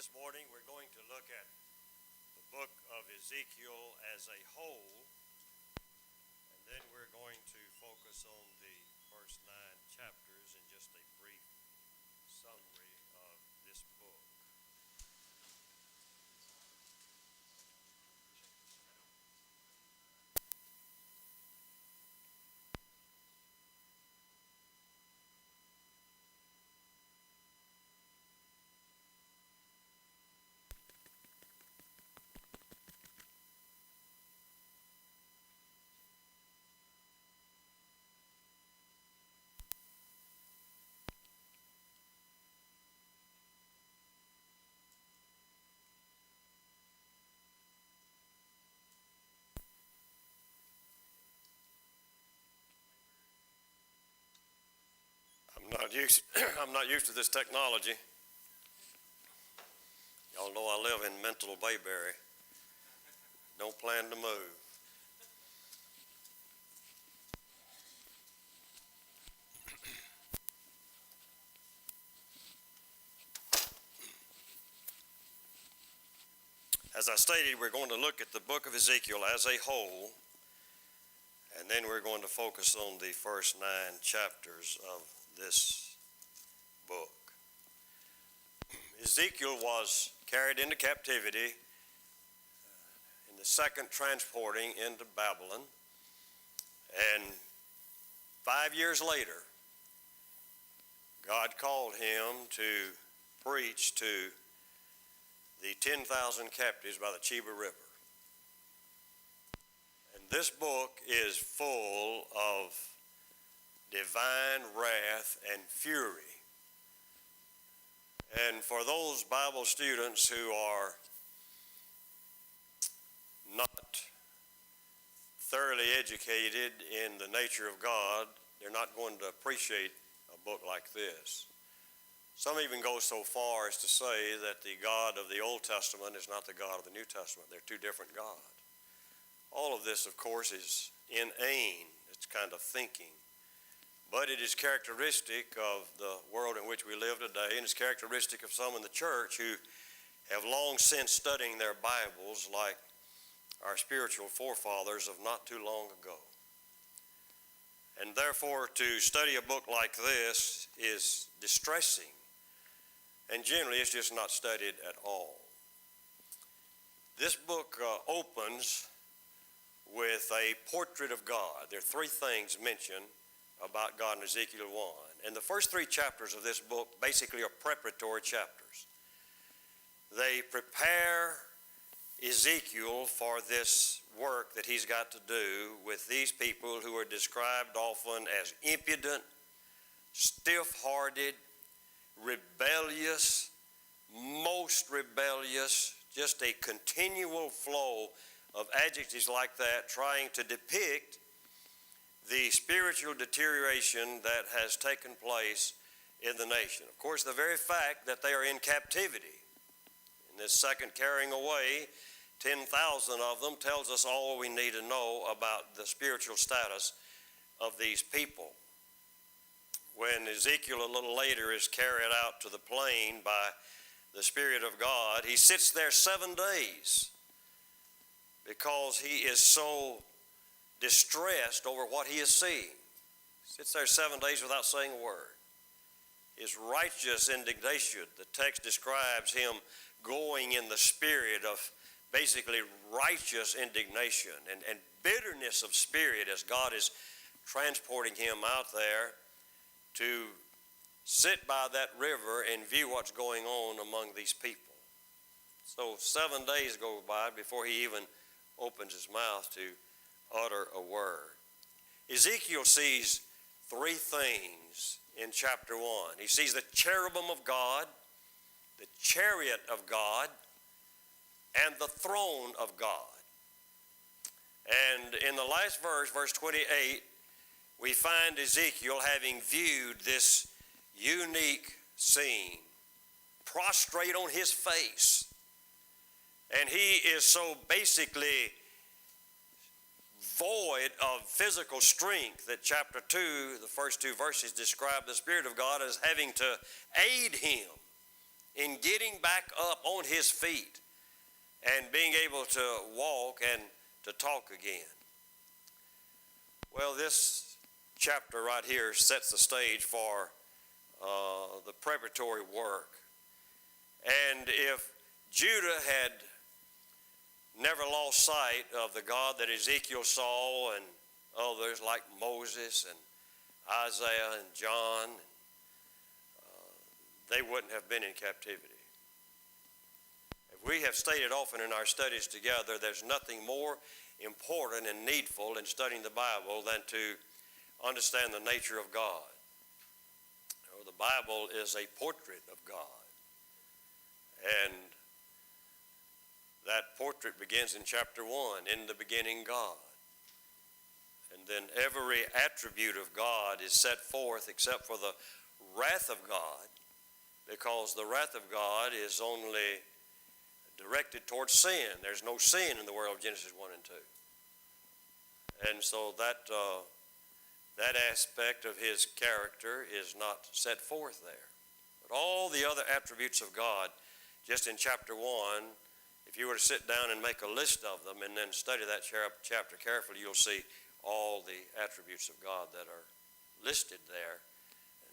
This morning we're going to look at the book of Ezekiel as a whole, and then we're going to focus on the first 9 chapters and just a brief summary of this book. I'm not used to this technology. Y'all know I live in mental Bayberry. Don't plan to move. As I stated, we're going to look at the book of Ezekiel as a whole, and then we're going to focus on the first 9 chapters of this book. Ezekiel was carried into captivity in the second transporting into Babylon, and 5 years later, God called him to preach to the 10,000 captives by the Cheba River. And this book is full of divine wrath and fury. And for those Bible students who are not thoroughly educated in the nature of God, they're not going to appreciate a book like this. Some even go so far as to say that the God of the Old Testament is not the God of the New Testament. They're two different gods. All of this, of course, is inane. It's kind of thinking. But it is characteristic of the world in which we live today, and it's characteristic of some in the church who have long since studying their Bibles like our spiritual forefathers of not too long ago. And therefore, to study a book like this is distressing. And generally, it's just not studied at all. This book opens with a portrait of God. There are 3 things mentioned about God in Ezekiel 1. And the first 3 chapters of this book basically are preparatory chapters. They prepare Ezekiel for this work that he's got to do with these people who are described often as impudent, stiff-hearted, rebellious, most rebellious, just a continual flow of adjectives like that trying to depict the spiritual deterioration that has taken place in the nation. Of course, the very fact that they are in captivity, in this second carrying away, 10,000 of them tells us all we need to know about the spiritual status of these people. When Ezekiel a little later is carried out to the plain by the Spirit of God, he sits there 7 days because he is so distressed over what he is seeing. He sits there 7 days without saying a word. His righteous indignation, the text describes him going in the spirit of basically righteous indignation and bitterness of spirit as God is transporting him out there to sit by that river and view what's going on among these people. So 7 days go by before he even opens his mouth to utter a word. Ezekiel sees 3 things in chapter 1. He sees the cherubim of God, the chariot of God, and the throne of God. And in the last verse, verse 28, we find Ezekiel having viewed this unique scene, prostrate on his face. And he is so basically void of physical strength that chapter 2, the first 2 verses, describe the Spirit of God as having to aid him in getting back up on his feet and being able to walk and to talk again. Well, this chapter right here sets the stage for the preparatory work. And if Judah had never lost sight of the God that Ezekiel saw and others like Moses and Isaiah and John, they wouldn't have been in captivity. As we have stated often in our studies together, there's nothing more important and needful in studying the Bible than to understand the nature of God. The Bible is a portrait of God. And that portrait begins in chapter 1, in the beginning God. And then every attribute of God is set forth except for the wrath of God, because the wrath of God is only directed towards sin. There's no sin in the world of Genesis 1 and 2. And so that aspect of his character is not set forth there. But all the other attributes of God, just in chapter 1, if you were to sit down and make a list of them and then study that chapter carefully, you'll see all the attributes of God that are listed there.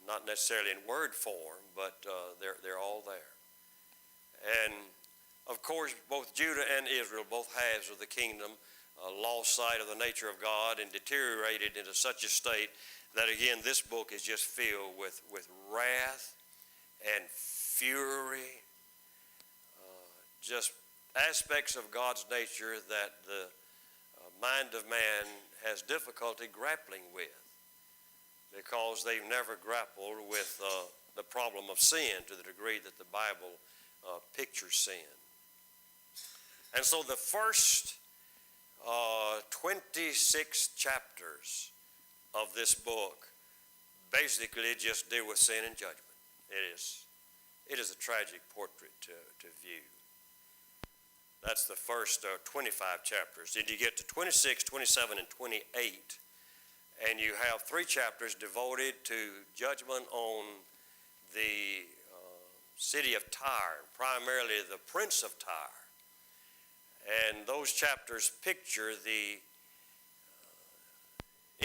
Not necessarily in word form, but they're all there. And of course, both Judah and Israel, both halves of the kingdom, lost sight of the nature of God and deteriorated into such a state that, again, this book is just filled with wrath and fury, just aspects of God's nature that the mind of man has difficulty grappling with, because they've never grappled with the problem of sin to the degree that the Bible pictures sin. And so the first 26 chapters of this book basically just deal with sin and judgment. It is a tragic portrait to view. That's the first 25 chapters. Then you get to 26, 27, and 28, and you have 3 chapters devoted to judgment on the city of Tyre, primarily the prince of Tyre. And those chapters picture the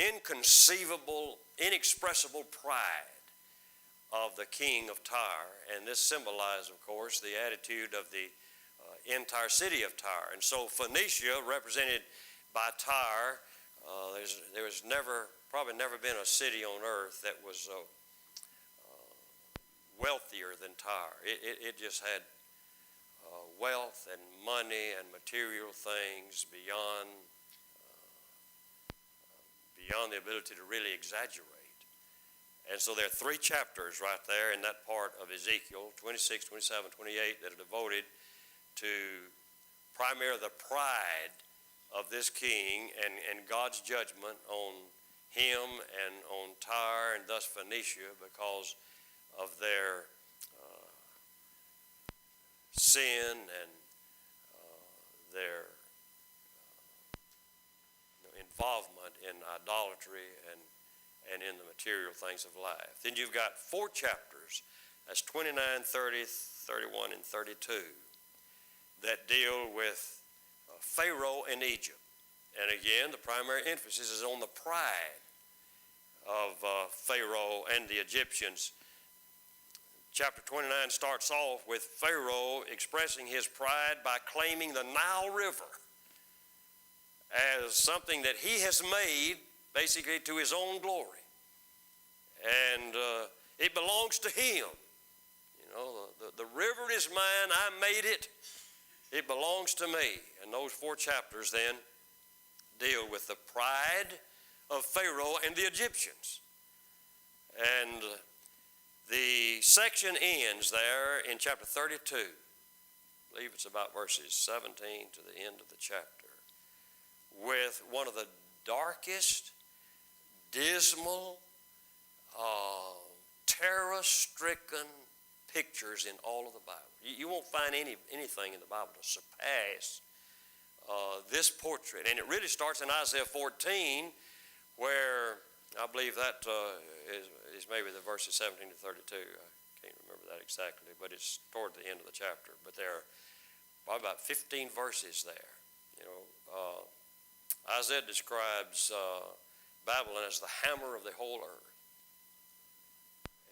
inconceivable, inexpressible pride of the king of Tyre. And this symbolizes, of course, the attitude of the entire city of Tyre. And so Phoenicia, represented by Tyre, there was probably never been a city on earth that was wealthier than Tyre. It just had wealth and money and material things beyond the ability to really exaggerate. And so there are 3 chapters right there in that part of Ezekiel, 26, 27, 28, that are devoted to primarily the pride of this king and God's judgment on him and on Tyre and thus Phoenicia because of their sin and their involvement in idolatry and in the material things of life. Then you've got 4 chapters, that's 29, 30, 31, and 32, that deal with Pharaoh and Egypt. And again, the primary emphasis is on the pride of Pharaoh and the Egyptians. Chapter 29 starts off with Pharaoh expressing his pride by claiming the Nile River as something that he has made basically to his own glory. And it belongs to him. You know, the river is mine, I made it. It belongs to me. And those 4 chapters then deal with the pride of Pharaoh and the Egyptians. And the section ends there in chapter 32. I believe it's about verses 17 to the end of the chapter, with one of the darkest, dismal, terror-stricken pictures in all of the Bible. You won't find anything in the Bible to surpass this portrait. And it really starts in Isaiah 14, where I believe that is maybe the verses 17 to 32. I can't remember that exactly, but it's toward the end of the chapter. But there are probably about 15 verses there. Isaiah describes Babylon as the hammer of the whole earth.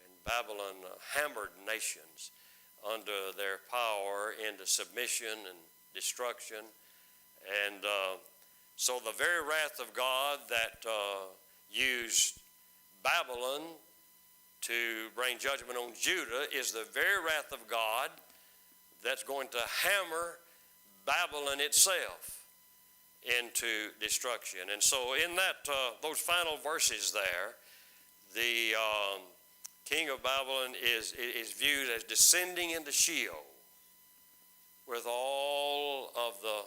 And Babylon hammered nations under their power into submission and destruction. And so the very wrath of God that used Babylon to bring judgment on Judah is the very wrath of God that's going to hammer Babylon itself into destruction. And so in that those final verses there, the king of Babylon is viewed as descending into Sheol with all of the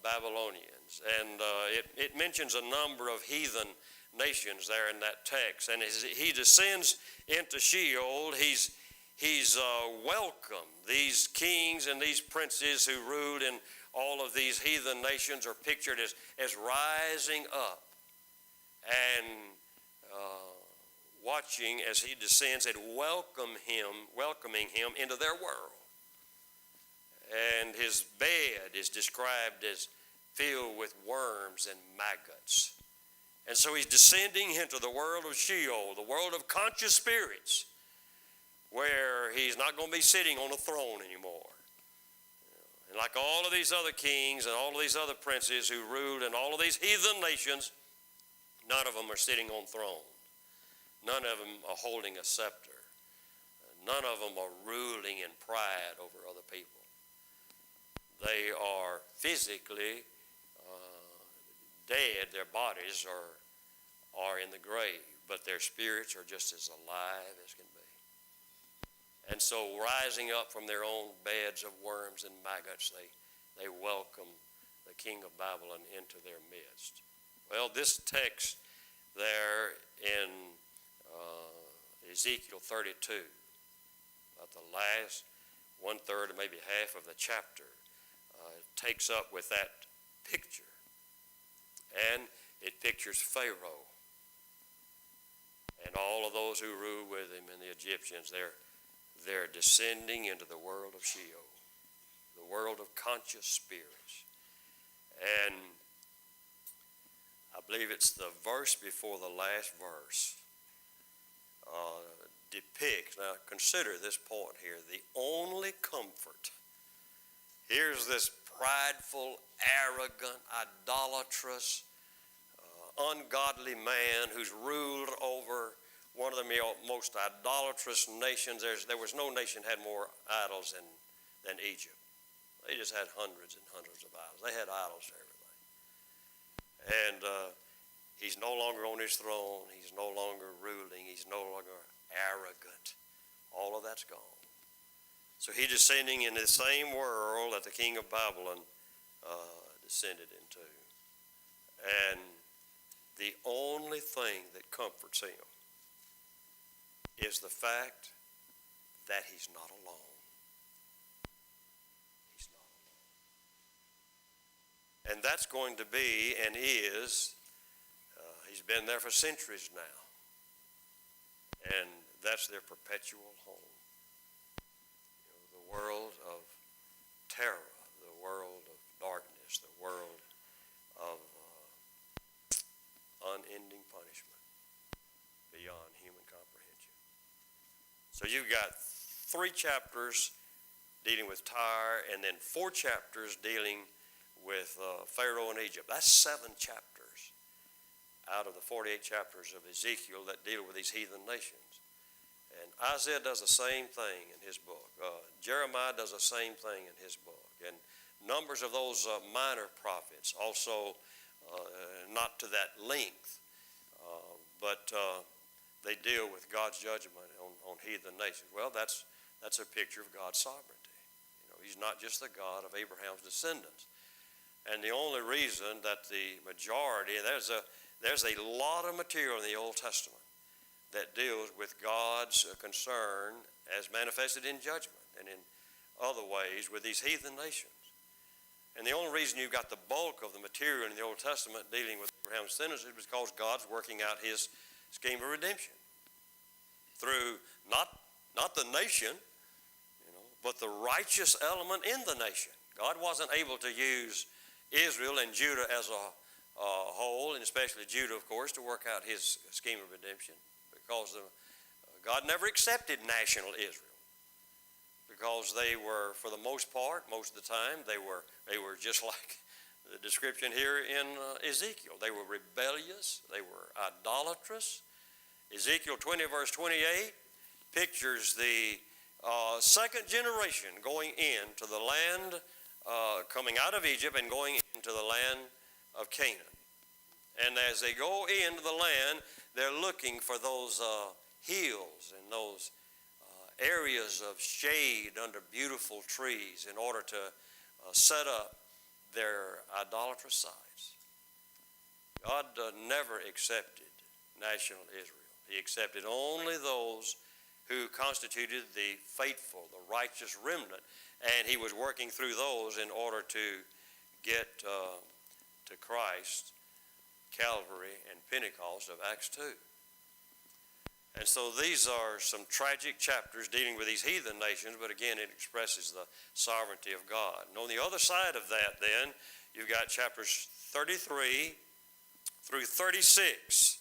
Babylonians. And it mentions a number of heathen nations there in that text. And as he descends into Sheol, he's welcomed. These kings and these princes who ruled in all of these heathen nations are pictured as rising up and watching as he descends and welcoming him into their world. And his bed is described as filled with worms and maggots. And so he's descending into the world of Sheol, the world of conscious spirits, where he's not going to be sitting on a throne anymore. And like all of these other kings and all of these other princes who ruled in all of these heathen nations, none of them are sitting on thrones. None of them are holding a scepter. None of them are ruling in pride over other people. They are physically dead. Their bodies are in the grave, but their spirits are just as alive as can be. And so rising up from their own beds of worms and maggots, they welcome the king of Babylon into their midst. Well, this text there in Ezekiel 32, about the last 1/3 or maybe half of the chapter, takes up with that picture. And it pictures Pharaoh and all of those who rule with him and the Egyptians. They're descending into the world of Sheol, the world of conscious spirits. And I believe it's the verse before the last verse depicts, now consider this point here, the only comfort. Here's this prideful, arrogant, idolatrous, ungodly man who's ruled over one of the most idolatrous nations. There was no nation had more idols than Egypt. They just had hundreds and hundreds of idols. They had idols for everything. And he's no longer on his throne. He's no longer ruling. He's no longer arrogant. All of that's gone. So he's descending into the same world that the king of Babylon descended into. And the only thing that comforts him is the fact that he's not alone. He's not alone. And that's going to be and is, he's been there for centuries now. And that's their perpetual home. The world of terror, the world of darkness, the world of unending punishment beyond human comprehension. So you've got 3 chapters dealing with Tyre, and then 4 chapters dealing with Pharaoh and Egypt. That's 7 chapters out of the 48 chapters of Ezekiel that deal with these heathen nations. And Isaiah does the same thing in his book. Jeremiah does the same thing in his book. And numbers of those minor prophets also not to that length, but they deal with God's judgment on heathen nations. Well, that's a picture of God's sovereignty. He's not just the God of Abraham's descendants. And the only reason that the majority, there's a lot of material in the Old Testament that deals with God's concern as manifested in judgment and in other ways with these heathen nations. And the only reason you've got the bulk of the material in the Old Testament dealing with Abraham's descendants is because God's working out his scheme of redemption through not not the nation, but the righteous element in the nation. God wasn't able to use Israel and Judah as a whole, and especially Judah, of course, to work out his scheme of redemption, because God never accepted national Israel, because they were, for the most part, most of the time, they were just like the description here in Ezekiel. They were rebellious. They were idolatrous. Ezekiel 20, verse 28, pictures the second generation going into the land, coming out of Egypt and going into the land of Canaan. And as they go into the land, they're looking for those hills and those areas of shade under beautiful trees in order to set up their idolatrous sites. God never accepted national Israel. He accepted only those who constituted the faithful, the righteous remnant, and he was working through those in order to get to Christ, Calvary, and Pentecost of Acts 2. And so these are some tragic chapters dealing with these heathen nations, but again, it expresses the sovereignty of God. And on the other side of that, then, you've got chapters 33 through 36.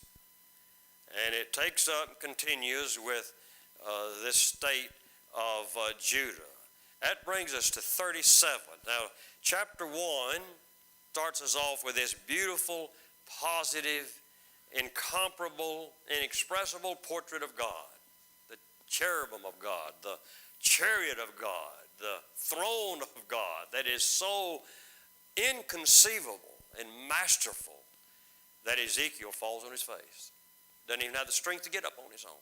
And it takes up and continues with this state of Judah. That brings us to 37. Now, chapter 1 starts us off with this beautiful, positive, incomparable, inexpressible portrait of God, the cherubim of God, the chariot of God, the throne of God that is so inconceivable and masterful that Ezekiel falls on his face. Doesn't even have the strength to get up on his own.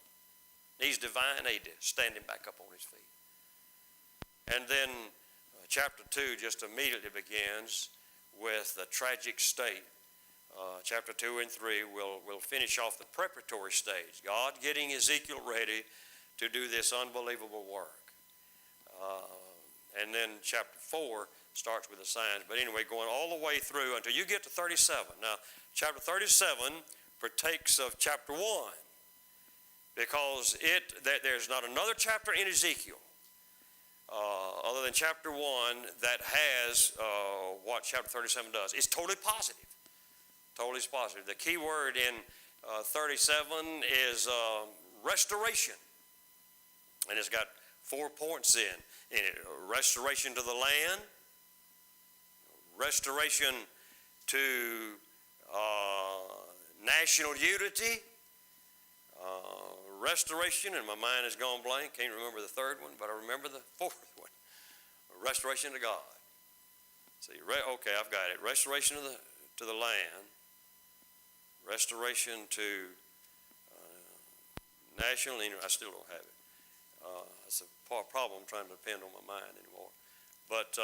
Needs divine aid to stand him back up on his feet. And then chapter 2 just immediately begins with the tragic state. Chapter 2 and 3 will finish off the preparatory stage. God getting Ezekiel ready to do this unbelievable work. And then chapter 4 starts with the signs. But anyway, going all the way through until you get to 37. Now, chapter 37 partakes of chapter 1 because there's not another chapter in Ezekiel other than chapter 1 that has what chapter 37 does. It's totally positive. Totally positive. The key word in 37 is restoration. And it's got 4 points in it. Restoration to the land, restoration to national unity, restoration, and my mind has gone blank, can't remember the third one, but I remember the fourth one. Restoration to God. See, okay, I've got it. Restoration to the land, restoration to national unity. I still don't have it. That's a problem trying to depend on my mind anymore. But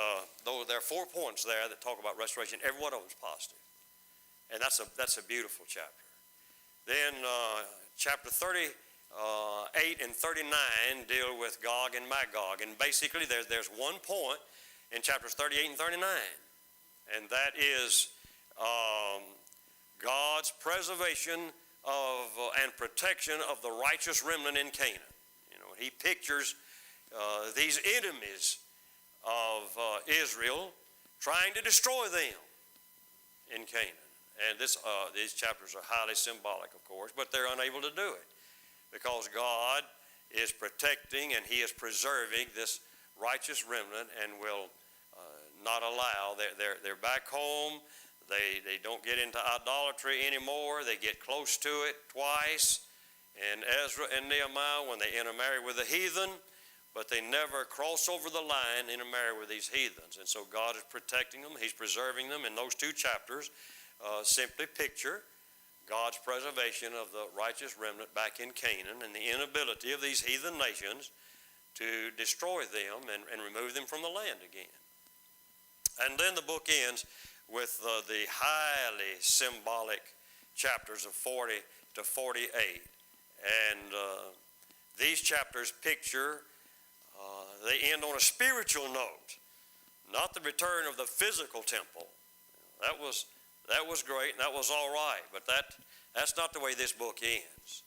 though there are 4 points there that talk about restoration, every one of them is positive. And that's a beautiful chapter. Then chapter 38 and 39 deal with Gog and Magog. And basically there's 1 point in chapters 38 and 39. And that is God's preservation of and protection of the righteous remnant in Canaan. He pictures these enemies of Israel trying to destroy them in Canaan. And these chapters are highly symbolic, of course, but they're unable to do it because God is protecting and he is preserving this righteous remnant and will not allow. They're back home. They don't get into idolatry anymore. They get close to it twice. And Ezra and Nehemiah, when they intermarry with the heathen, but they never cross over the line, intermarry with these heathens. And so God is protecting them. He's preserving them. In those 2 chapters, simply picture God's preservation of the righteous remnant back in Canaan and the inability of these heathen nations to destroy them and remove them from the land again. And then the book ends with the highly symbolic chapters of 40 to 48. And these chapters picture, they end on a spiritual note, not the return of the physical temple. That was great and that was all right, but that's not the way this book ends.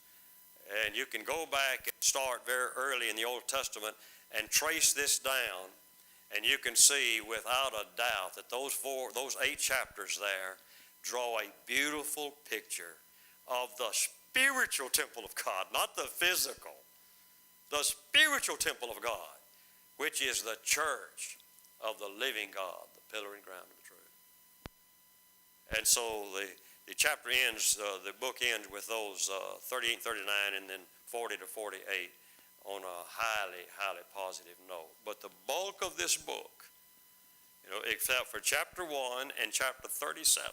And you can go back and start very early in the Old Testament and trace this down, and you can see without a doubt that those 8 chapters there draw a beautiful picture of the spiritual temple of God, not the physical, the spiritual temple of God, which is the church of the living God, the pillar and ground of the truth. And so the chapter ends, the book ends with those 38 and 39 and then 40 to 48 on a highly, highly positive note. But the bulk of this book, except for chapter 1 and chapter 37,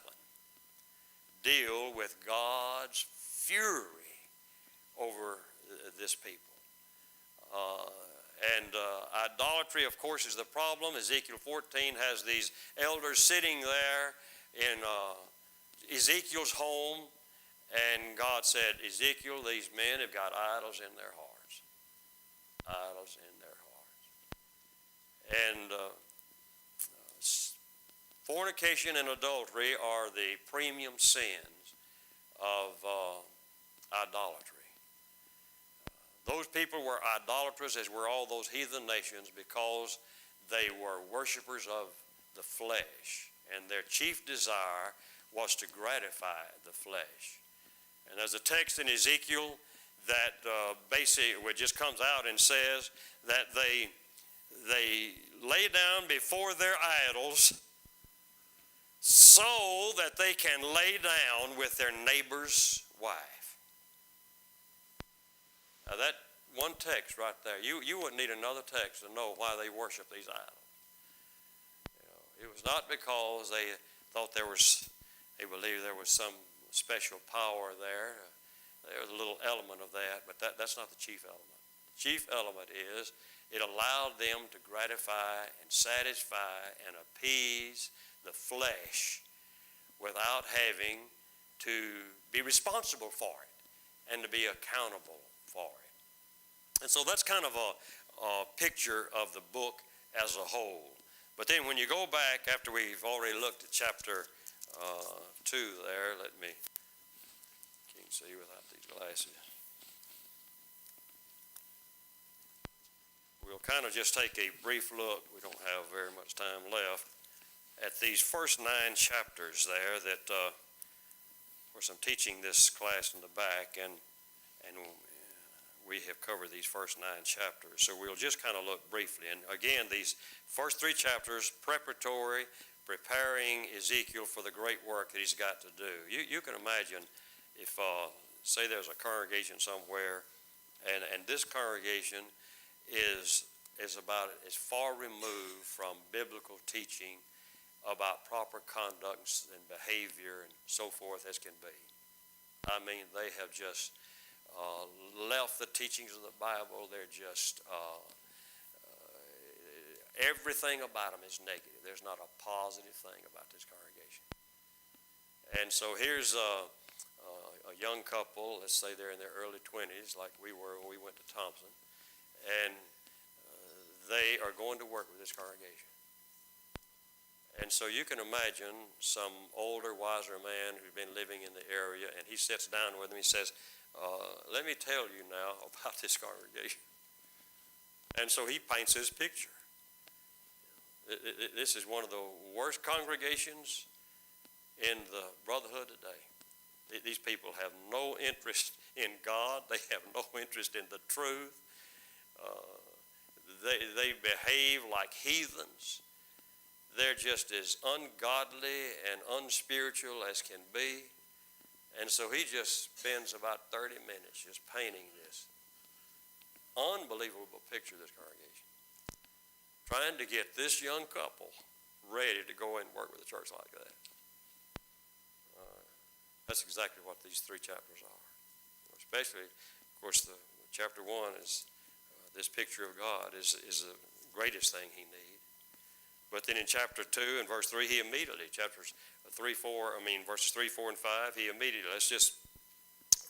deal with God's fury over this people. Idolatry, of course, is the problem. Ezekiel 14 has these elders sitting there in Ezekiel's home, and God said, Ezekiel, these men have got idols in their hearts. Idols in their hearts. And fornication and adultery are the premium sins of idolatry. Those people were idolatrous, as were all those heathen nations, because they were worshipers of the flesh, and their chief desire was to gratify the flesh. And there's a text in Ezekiel that basically just comes out and says that they lay down before their idols so that they can lay down with their neighbor's wife. Now that one text right there, you wouldn't need another text to know why they worship these idols. It was not because they thought they believed there was some special power there. There was a little element of that, but that's not the chief element. The chief element is it allowed them to gratify and satisfy and appease the flesh without having to be responsible for it and to be accountable for it. And so that's kind of a picture of the book as a whole. But then when you go back, after we've already looked at chapter 2 there, can't see without these glasses. We'll kind of just take a brief look, we don't have very much time left, at these first 9 chapters there that, of course, I'm teaching this class in the back, and we have covered these first 9 chapters. So we'll just kind of look briefly. And again, these first 3 chapters, preparatory, preparing Ezekiel for the great work that he's got to do. You can imagine if, say there's a congregation somewhere, and this congregation is about as far removed from biblical teaching about proper conduct and behavior and so forth as can be. I mean, they have just left the teachings of the Bible. They're just, everything about them is negative. There's not a positive thing about this congregation. And so here's a young couple, let's say they're in their early 20s, like we were when we went to Thompson, and they are going to work with this congregation. And so you can imagine some older, wiser man who's been living in the area, and he sits down with them. He says, let me tell you now about this congregation. And so he paints his picture. This is one of the worst congregations in the brotherhood today. These people have no interest in God. They have no interest in the truth. They behave like heathens. They're just as ungodly and unspiritual as can be. And so he just spends about 30 minutes just painting this unbelievable picture of this congregation, trying to get this young couple ready to go and work with a church like that. That's exactly what these 3 chapters are. Especially, of course, the chapter 1 is this picture of God is the greatest thing he needs. But then in chapter 2 and verse 3, verses 3, 4, and 5, he immediately, let's just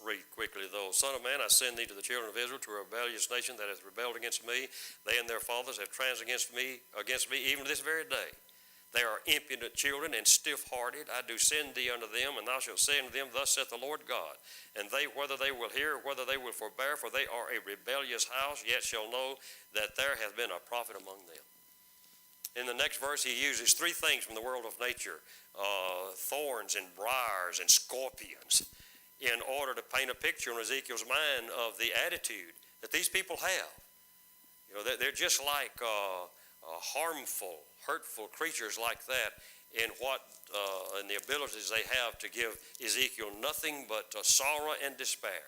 read quickly those. Son of man, I send thee to the children of Israel, to a rebellious nation that hath rebelled against me. They and their fathers have transgressed against me even this very day. They are impudent children and stiff-hearted. I do send thee unto them, and thou shalt say unto them, Thus saith the Lord God. And they, whether they will hear, whether they will forbear, for they are a rebellious house, yet shall know that there hath been a prophet among them. In the next verse, he uses three things from the world of nature, thorns and briars and scorpions, in order to paint a picture in Ezekiel's mind of the attitude that these people have. You know, they're just like harmful, hurtful creatures like that in in the abilities they have to give Ezekiel nothing but sorrow and despair.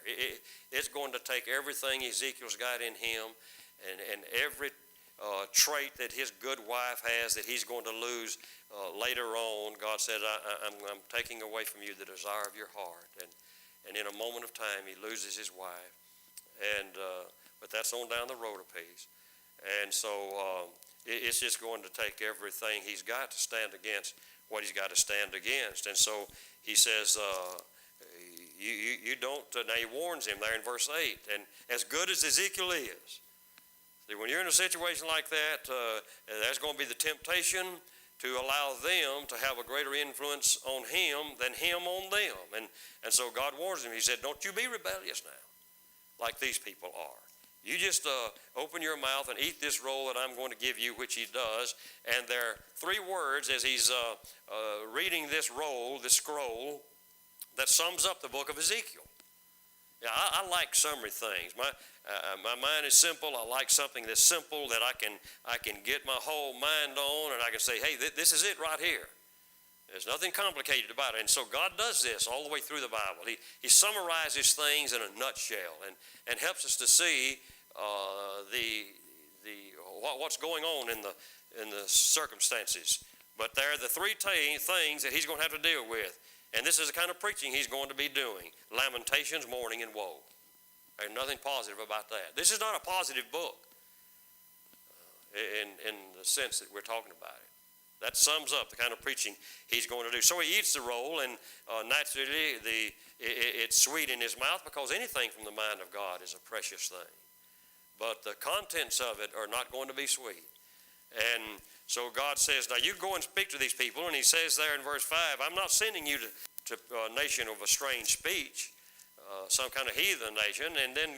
It's going to take everything Ezekiel's got in him and every trait that his good wife has that he's going to lose later on. God said, I'm taking away from you the desire of your heart. And in a moment of time, he loses his wife. But that's on down the road a piece. And so it's just going to take everything he's got to stand against what he's got to stand against. And so he says, you don't, now he warns him there in verse 8, and as good as Ezekiel is, see, when you're in a situation like that, there's going to be the temptation to allow them to have a greater influence on him than him on them. And so God warns him. He said, don't you be rebellious now, like these people are. You just open your mouth and eat this roll that I'm going to give you, which he does. And there are three words as he's reading this roll, this scroll, that sums up the book of Ezekiel. Yeah, I like summary things. My mind is simple. I like something that's simple that I can get my whole mind on, and I can say, hey, this is it right here. There's nothing complicated about it. And so God does this all the way through the Bible. He summarizes things in a nutshell and helps us to see what's going on in the circumstances. But there are the three things that he's going to have to deal with. And this is the kind of preaching he's going to be doing. Lamentations, mourning, and woe. There's nothing positive about that. This is not a positive book in the sense that we're talking about it. That sums up the kind of preaching he's going to do. So he eats the roll, and naturally it's sweet in his mouth, because anything from the mind of God is a precious thing. But the contents of it are not going to be sweet. And so God says, now you go and speak to these people. And he says there in verse 5, I'm not sending you to a nation of a strange speech, some kind of heathen nation. And then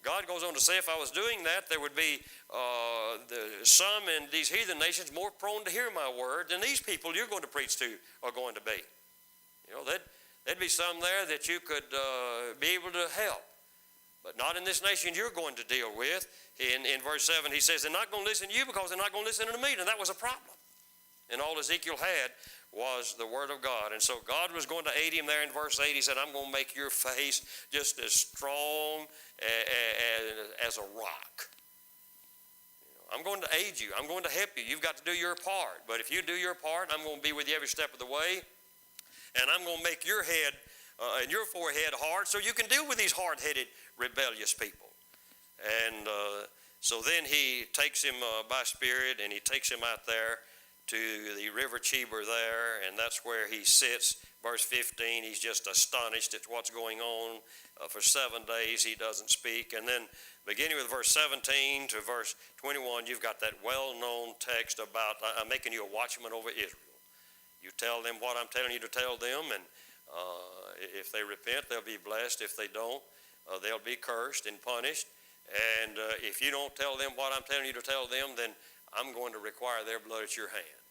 God goes on to say, if I was doing that, there would be some in these heathen nations more prone to hear my word than these people you're going to preach to are going to be. You know, there'd be some there that you could be able to help. But not in this nation you're going to deal with. In verse 7, he says, they're not going to listen to you because they're not going to listen to me. And that was a problem. And all Ezekiel had was the word of God. And so God was going to aid him there in verse 8. He said, I'm going to make your face just as strong as a rock. I'm going to aid you. I'm going to help you. You've got to do your part. But if you do your part, I'm going to be with you every step of the way. And I'm going to make your head and your forehead hard so you can deal with these hard-headed, rebellious people. And so then he takes him by spirit, and he takes him out there to the river Chebar there, and that's where he sits. Verse 15, he's just astonished at what's going on. For 7 days he doesn't speak. And then beginning with verse 17 to verse 21, you've got that well-known text about, I'm making you a watchman over Israel. You tell them what I'm telling you to tell them, and if they repent, they'll be blessed. If they don't, they'll be cursed and punished. And if you don't tell them what I'm telling you to tell them, then I'm going to require their blood at your hand.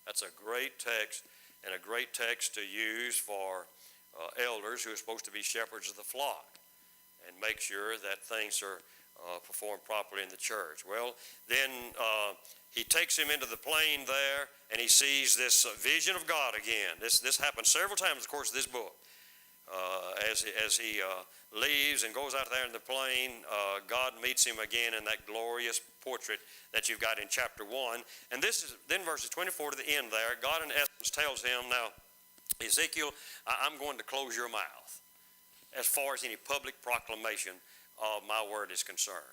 That's a great text, and a great text to use for elders who are supposed to be shepherds of the flock and make sure that things are performed properly in the church. Well, then he takes him into the plain there, and he sees this vision of God again. This happens several times in the course of this book. As he leaves and goes out there in the plain, God meets him again in that glorious portrait that you've got in chapter 1. And this is then verses 24 to the end there. God in essence tells him, now, Ezekiel, I'm going to close your mouth as far as any public proclamation of my word is concerned.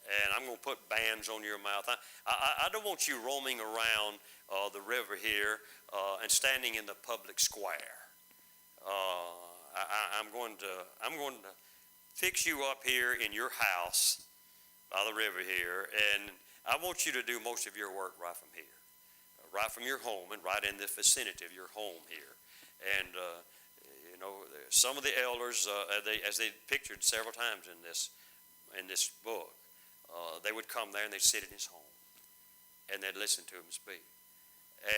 And I'm going to put bans on your mouth. I don't want you roaming around the river here and standing in the public square. I'm going to fix you up here in your house by the river here, and I want you to do most of your work right from here, right from your home and right in the vicinity of your home here. And, some of the elders, as they pictured several times in this book, they would come there and they'd sit in his home and they'd listen to him speak.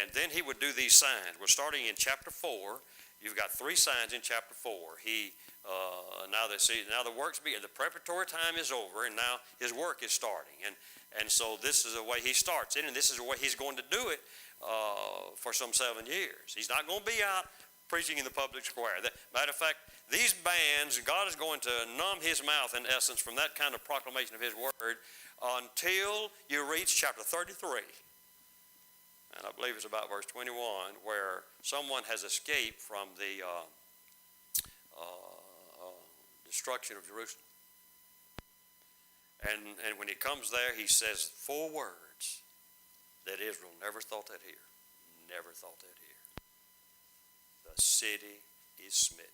And then he would do these signs. We're starting in chapter 4. You've got 3 signs in chapter 4. Now the work's beginning. The preparatory time is over, and now his work is starting. And so this is the way he starts it, and this is the way he's going to do it for some 7 years. He's not going to be out preaching in the public square. Matter of fact, these bands, God is going to numb his mouth, in essence, from that kind of proclamation of his word until you reach chapter 33. And I believe it's about verse 21, where someone has escaped from the destruction of Jerusalem. And when he comes there, he says 4 words that Israel never thought they'd hear. Never thought they'd hear. The city is smitten.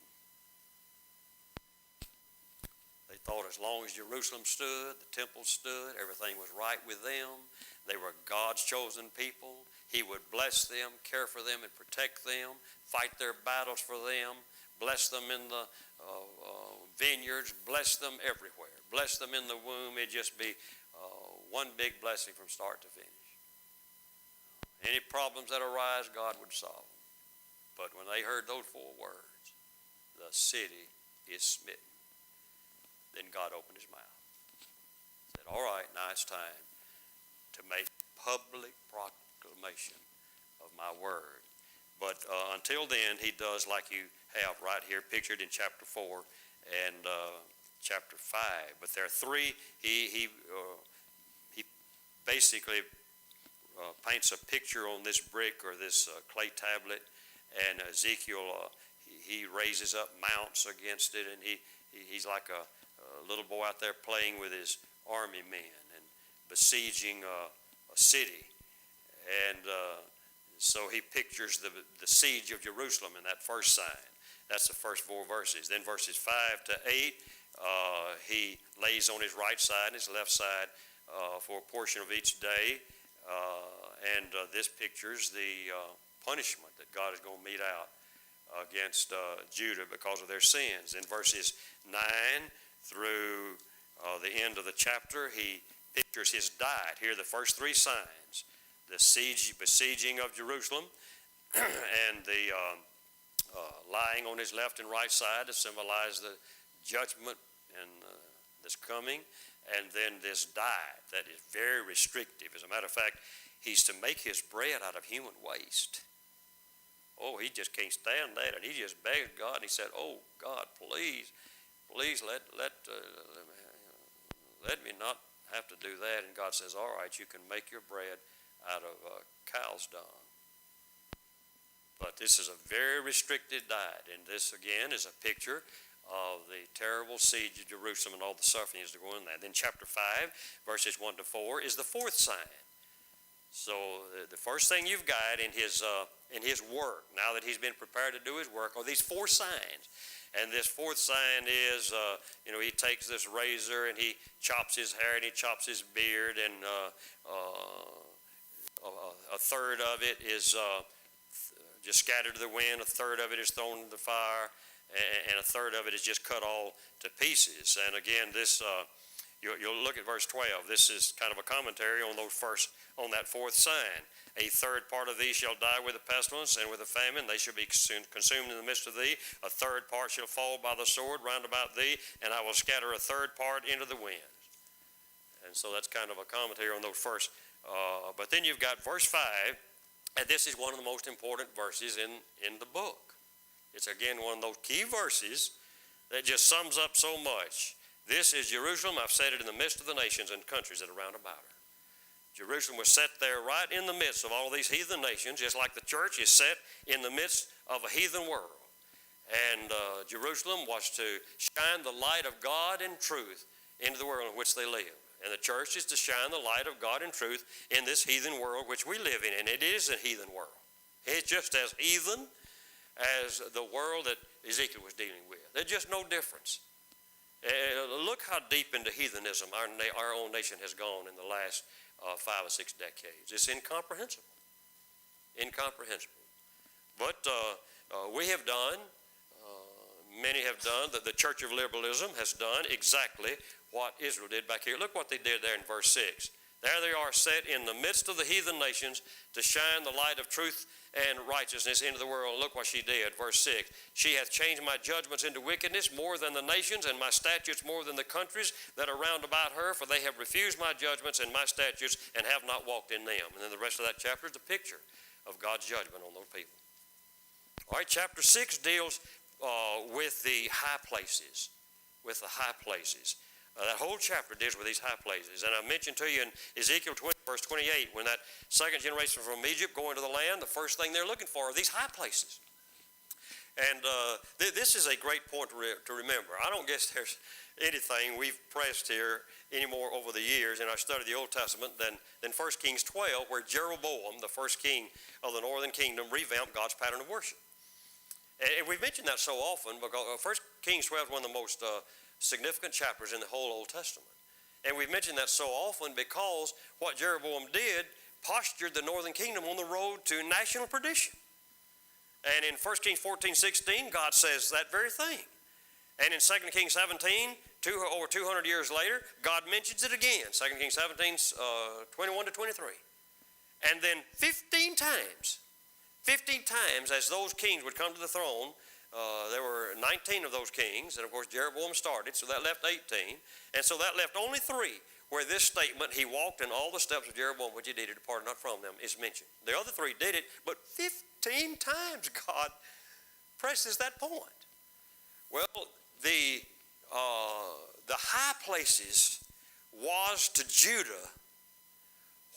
They thought as long as Jerusalem stood, the temple stood, everything was right with them. They were God's chosen people. He would bless them, care for them, and protect them, fight their battles for them, bless them in the vineyards, bless them everywhere, bless them in the womb. It'd just be one big blessing from start to finish. Any problems that arise, God would solve them. But when they heard those 4 words, the city is smitten, then God opened his mouth. Said, all right, now it's time to make public proclamation of my word. But until then, he does like you have right here pictured in chapter 4 and chapter 5. But there are 3. He basically paints a picture on this brick or this clay tablet, and Ezekiel he raises up mounts against it, and he's like a little boy out there playing with his army men and besieging a city. And so he pictures the siege of Jerusalem in that first sign. That's the first 4 verses. Then verses 5 to 8, he lays on his right side and his left side for a portion of each day. And this pictures the punishment that God is going to mete out against Judah because of their sins. In verses 9 through the end of the chapter, he pictures his diet. Here are the first 3 signs. The besieging of Jerusalem, and the lying on his left and right side to symbolize the judgment and that's coming, and then this diet that is very restrictive. As a matter of fact, he's to make his bread out of human waste. Oh, he just can't stand that, and he just begged God, and he said, "Oh God, please let me not have to do that." And God says, "All right, you can make your bread out of cow's dung." But this is a very restricted diet, and this again is a picture of the terrible siege of Jerusalem and all the sufferings that go in there. Then chapter 5, verses 1 to 4 is the 4th sign. So the first thing you've got in his work, now that he's been prepared to do his work, are these 4 signs. And this 4th sign is, he takes this razor and he chops his hair and he chops his beard, and a third of it is just scattered to the wind, a third of it is thrown into the fire, and a third of it is just cut all to pieces. And again, this you'll look at verse 12. This is kind of a commentary on on that 4th sign. A third part of thee shall die with a pestilence and with a famine. They shall be consumed in the midst of thee. A third part shall fall by the sword round about thee, and I will scatter a third part into the wind. And so that's kind of a commentary on those first. But then you've got verse 5, and this is one of the most important verses in the book. It's again one of those key verses that just sums up so much. This is Jerusalem. I've set it in the midst of the nations and countries that are round about her. Jerusalem was set there right in the midst of all these heathen nations, just like the church is set in the midst of a heathen world. And Jerusalem was to shine the light of God and truth into the world in which they live. And the church is to shine the light of God and truth in this heathen world which we live in. And it is a heathen world. It's just as heathen as the world that Ezekiel was dealing with. There's just no difference. Look how deep into heathenism our own nation has gone in the last 5 or 6 decades. It's incomprehensible. incomprehensible. But we have done, many have done, that the Church of Liberalism has done exactly what Israel did back here. Look what they did there in verse 6. There they are set in the midst of the heathen nations to shine the light of truth and righteousness into the world. Look what she did, verse 6. She hath changed my judgments into wickedness more than the nations, and my statutes more than the countries that are round about her, for they have refused my judgments and my statutes and have not walked in them. And then the rest of that chapter is the picture of God's judgment on those people. All right, chapter 6 deals with the high places, that whole chapter deals with these high places. And I mentioned to you in Ezekiel 20, verse 28, when that second generation from Egypt go into the land, the first thing they're looking for are these high places. And this is a great point to remember. I don't guess there's anything we've pressed here anymore over the years in our study of the Old Testament than 1 Kings 12, where Jeroboam, the first king of the northern kingdom, revamped God's pattern of worship. And we've mentioned that so often because 1 Kings 12 is one of the most significant chapters in the whole Old Testament. And we've mentioned that so often because what Jeroboam did postured the northern kingdom on the road to national perdition. And in 1 Kings 14:16, God says that very thing. And in 2 Kings 17, over 200 years later, God mentions it again. 2 Kings 17, 21 to 23. And then 15 times as those kings would come to the throne, there were 19 of those kings, and of course Jeroboam started, so that left 18. And so that left only 3 where this statement, he walked in all the steps of Jeroboam, which he did, he departed not from them, is mentioned. The other 3 did it, but 15 times God presses that point. Well, the high places was to Judah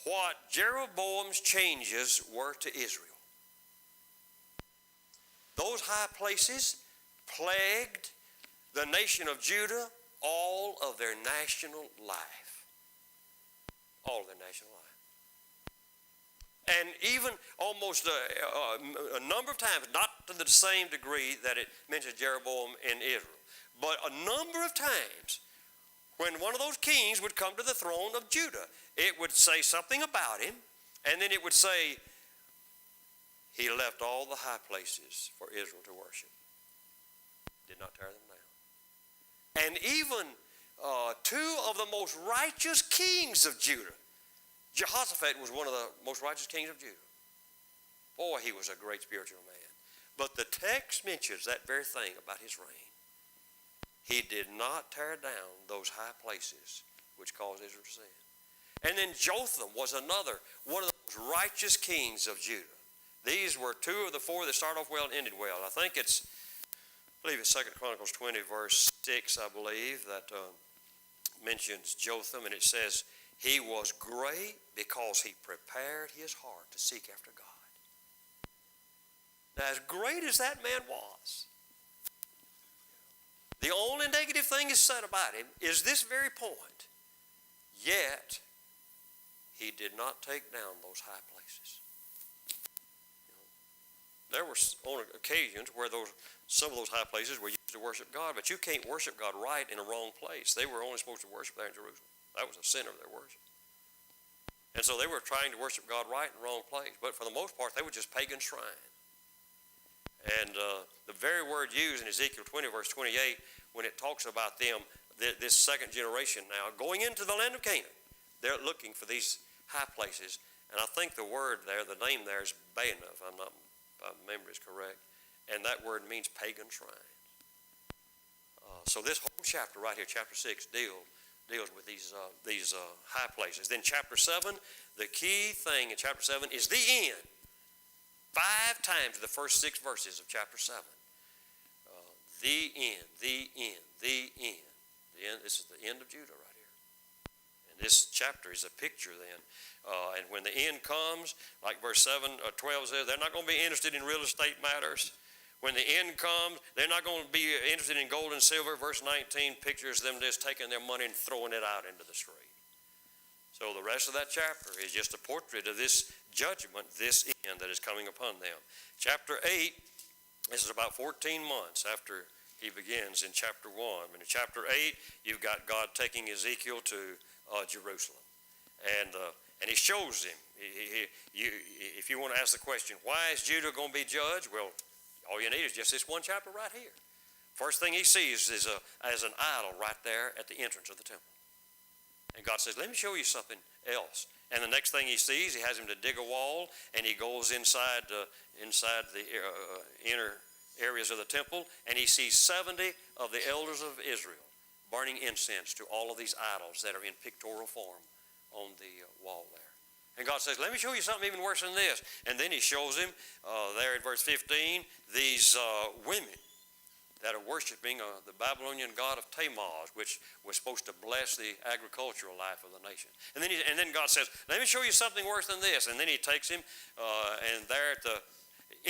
what Jeroboam's changes were to Israel. Those high places plagued the nation of Judah all of their national life. All of their national life. And even almost a number of times, not to the same degree that it mentions Jeroboam in Israel, but a number of times when one of those kings would come to the throne of Judah, it would say something about him, and then it would say, he left all the high places for Israel to worship. Did not tear them down. And even 2 of the most righteous kings of Judah. Jehoshaphat was one of the most righteous kings of Judah. Boy, he was a great spiritual man. But the text mentions that very thing about his reign. He did not tear down those high places which caused Israel to sin. And then Jotham was another one of the most righteous kings of Judah. These were 2 of the 4 that started off well and ended well. I believe it's 2 Chronicles 20, verse 6, I believe, that mentions Jotham, and it says, he was great because he prepared his heart to seek after God. Now, as great as that man was, the only negative thing is said about him is this very point. Yet, he did not take down those high places. There were on occasions where some of those high places were used to worship God, but you can't worship God right in a wrong place. They were only supposed to worship there in Jerusalem. That was the center of their worship. And so they were trying to worship God right in the wrong place, but for the most part, they were just pagan shrines. And the very word used in Ezekiel 20, verse 28, when it talks about them, this second generation now, going into the land of Canaan, they're looking for these high places. And I think the word there, the name there is Baal, if my memory is correct. And that word means pagan shrine. So this whole chapter right here, chapter 6, deals with these high places. Then chapter 7, the key thing in chapter 7 is the end. 5 times in the first 6 verses of chapter 7. The end, the end, the end. The end. This is the end of Judah right here. And this chapter is a picture then. And when the end comes, like verse 7 or 12 says, they're not going to be interested in real estate matters. When the end comes, they're not going to be interested in gold and silver. Verse 19 pictures them just taking their money and throwing it out into the street. So the rest of that chapter is just a portrait of this judgment, this end that is coming upon them. Chapter 8, this is about 14 months after he begins in chapter 1. And in chapter 8, you've got God taking Ezekiel to Jerusalem. And And he shows him. If you want to ask the question, why is Judah going to be judged? Well, all you need is just this one chapter right here. First thing he sees is an idol right there at the entrance of the temple. And God says, let me show you something else. And the next thing he sees, he has him to dig a wall, and he goes inside the inner areas of the temple, and he sees 70 of the elders of Israel burning incense to all of these idols that are in pictorial form on the wall there. And God says, let me show you something even worse than this. And then he shows him there in verse 15, these women that are worshiping the Babylonian god of Tammuz, which was supposed to bless the agricultural life of the nation. And then God says, let me show you something worse than this. And then he takes him, and there at the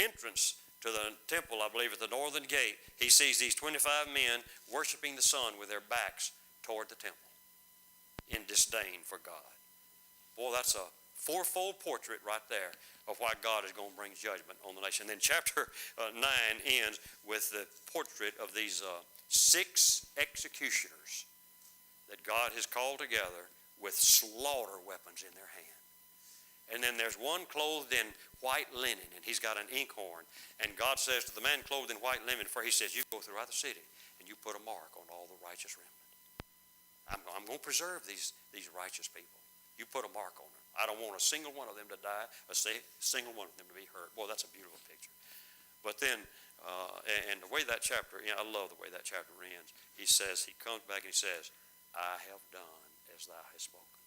entrance to the temple, I believe at the northern gate, he sees these 25 men worshiping the sun with their backs toward the temple in disdain for God. Boy, that's a fourfold portrait right there of why God is going to bring judgment on the nation. And then chapter 9 ends with the portrait of these 6 executioners that God has called together with slaughter weapons in their hand. And then there's one clothed in white linen, and he's got an inkhorn. And God says to the man clothed in white linen, for he says, you go throughout the city and you put a mark on all the righteous remnant. I'm going to preserve these righteous people. You put a mark on them. I don't want a single one of them to die, a single one of them to be hurt. Boy, that's a beautiful picture. But then, and the way that chapter, I love the way that chapter ends. He says, he comes back and he says, I have done as thou hast spoken,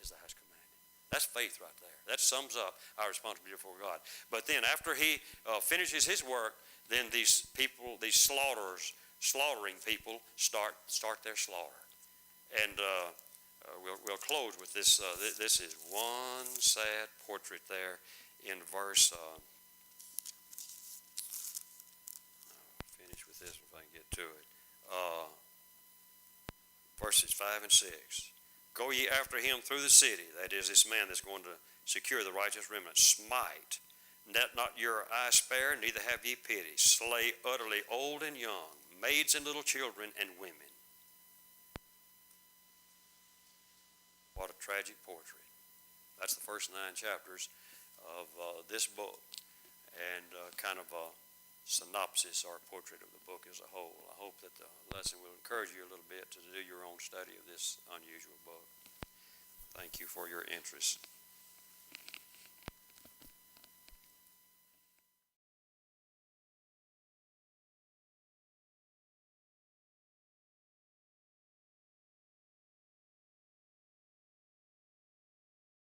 as thou hast commanded. That's faith right there. That sums up our responsibility before God. But then after he finishes his work, then these people, these slaughtering people start their slaughter. And we'll close with this. This is one sad portrait there in verse. I'll finish with this if I can get to it. Verses 5 and 6. Go ye after him through the city, that is, this man that's going to secure the righteous remnant. Smite, let not your eye spare, neither have ye pity. Slay utterly old and young, maids and little children and women. What a tragic portrait. That's the first 9 chapters of this book, and kind of a synopsis or portrait of the book as a whole. I hope that the lesson will encourage you a little bit to do your own study of this unusual book. Thank you for your interest.